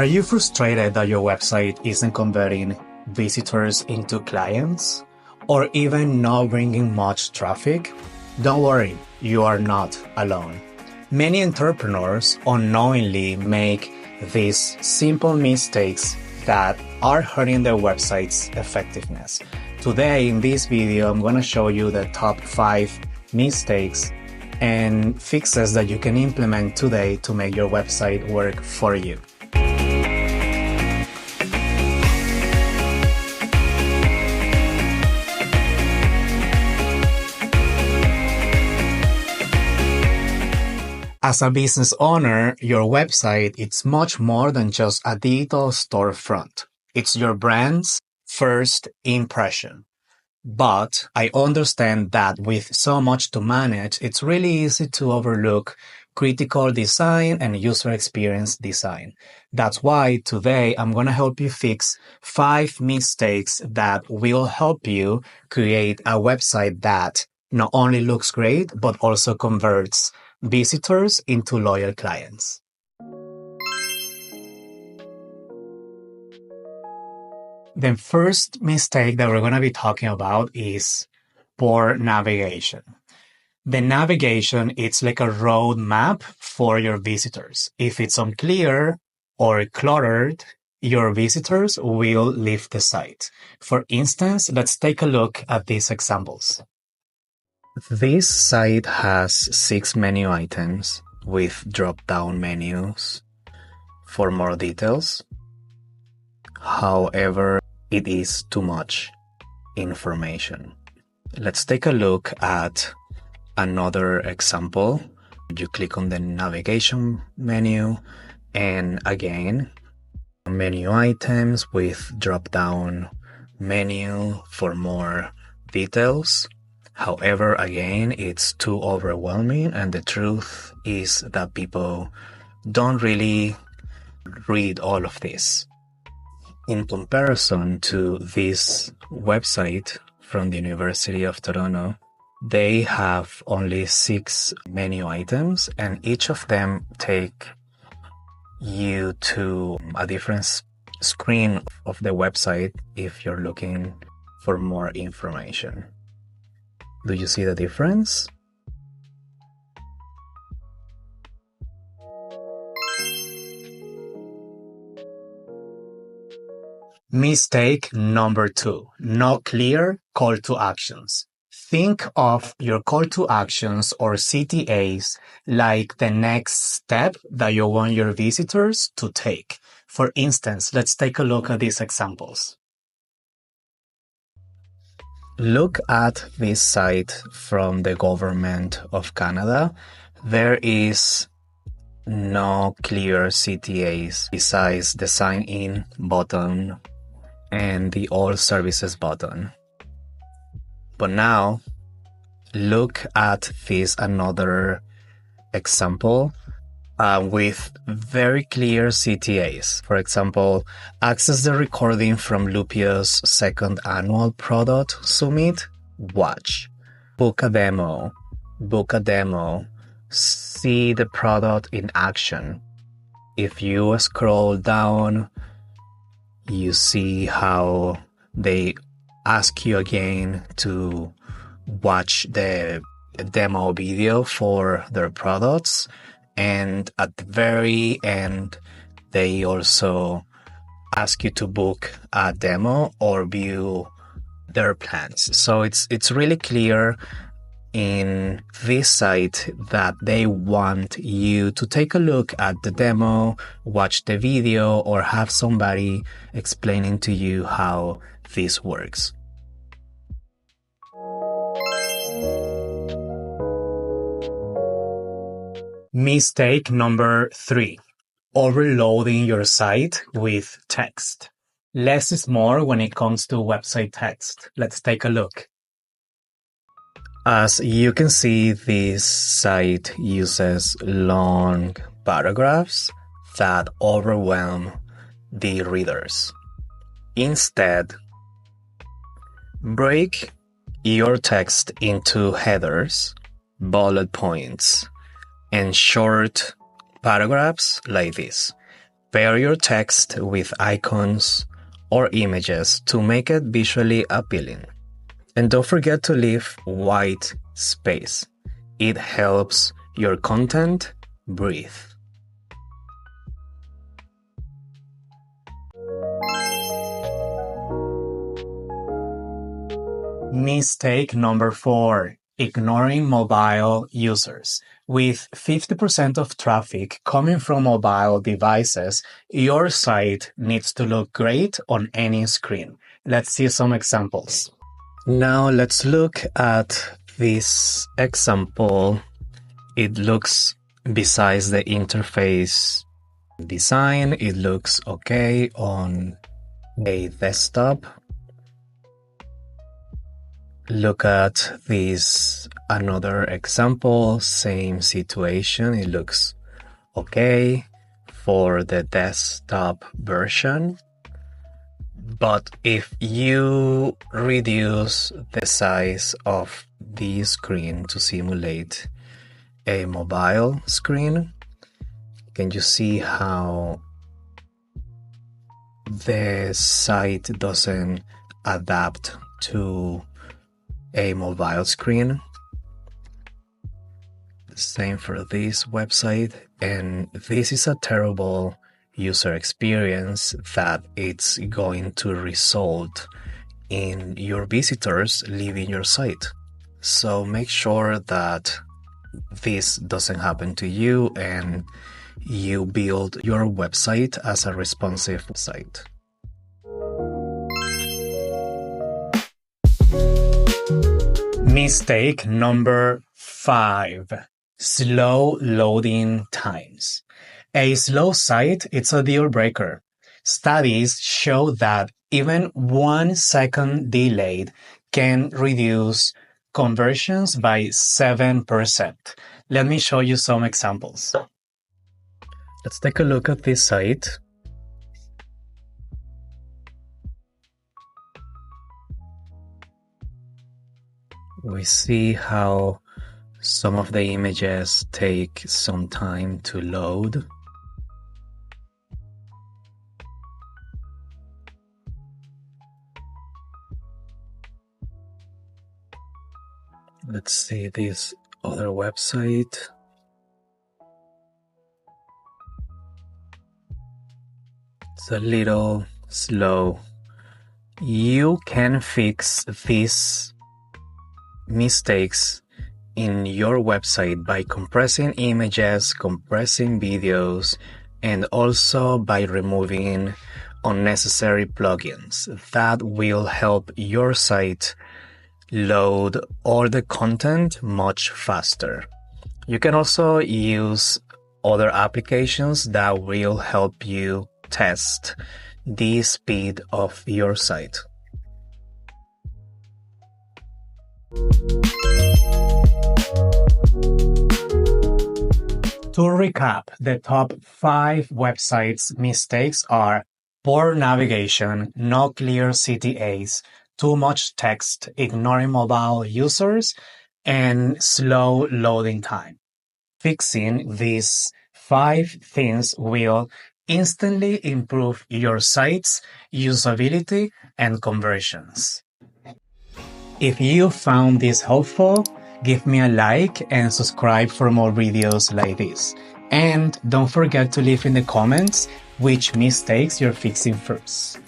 Are you frustrated that your website isn't converting visitors into clients or even not bringing much traffic? Don't worry, you are not alone. Many entrepreneurs unknowingly make these simple mistakes that are hurting their website's effectiveness. Today in this video, I'm going to show you the top 5 mistakes and fixes that you can implement today to make your website work for you. As a business owner, your website is much more than just a digital storefront. It's your brand's first impression. But I understand that with so much to manage, it's really easy to overlook critical design and user experience design. That's why today I'm going to help you fix 5 mistakes that will help you create a website that not only looks great, but also converts visitors into loyal clients. The first mistake that we're going to be talking about is poor navigation. The navigation, it's like a road map for your visitors. If it's unclear or cluttered, your visitors will leave the site. For instance, let's take a look at these examples. This site has 6 menu items with drop-down menus for more details. However, it is too much information. Let's take a look at another example. You click on the navigation menu and again, menu items with drop-down menu for more details. However, again, it's too overwhelming, and the truth is that people don't really read all of this. In comparison to this website from the University of Toronto, they have only 6 menu items, and each of them take you to a different screen of the website if you're looking for more information. Do you see the difference? Mistake number 2, no clear call to actions. Think of your call to actions or CTAs like the next step that you want your visitors to take. For instance, let's take a look at these examples. Look at this site from the government of Canada. There is no clear CTAs besides the sign in button and the all services button. But now look at this another example with very clear CTAs. For example, access the recording from Lupio's 2nd annual product summit, watch, book a demo, see the product in action. If you scroll down, you see how they ask you again to watch the demo video for their products. And at the very end, they also ask you to book a demo or view their plans. So it's really clear in this site that they want you to take a look at the demo, watch the video, or have somebody explaining to you how this works. Mistake number 3, overloading your site with text. Less is more when it comes to website text. Let's take a look. As you can see, this site uses long paragraphs that overwhelm the readers. Instead, break your text into headers, bullet points, and short paragraphs like this. Pair your text with icons or images to make it visually appealing. And don't forget to leave white space. It helps your content breathe. Mistake number 4, ignoring mobile users. With 50% of traffic coming from mobile devices, your site needs to look great on any screen. Let's see some examples. Now let's look at this example. It looks, besides the interface design, it looks okay on a desktop. Look at this, another example, same situation. It looks okay for the desktop version. But if you reduce the size of the screen to simulate a mobile screen, can you see how the site doesn't adapt to a mobile screen? Same for this website, and this is a terrible user experience that it's going to result in your visitors leaving your site. So make sure that this doesn't happen to you and you build your website as a responsive site. Mistake number 5, slow loading times. A slow site, it's a deal breaker. Studies show that even 1 second delayed can reduce conversions by 7%. Let me show you some examples. Let's take a look at this site. We see how some of the images take some time to load. Let's see this other website. It's a little slow. You can fix these mistakes in your website by compressing images, compressing videos, and also by removing unnecessary plugins. That will help your site load all the content much faster. You can also use other applications that will help you test the speed of your site. To recap, the top 5 websites mistakes are poor navigation, no clear CTAs, too much text, ignoring mobile users, and slow loading time. Fixing these 5 things will instantly improve your site's usability and conversions. If you found this helpful, give me a like and subscribe for more videos like this. And don't forget to leave in the comments which mistakes you're fixing first.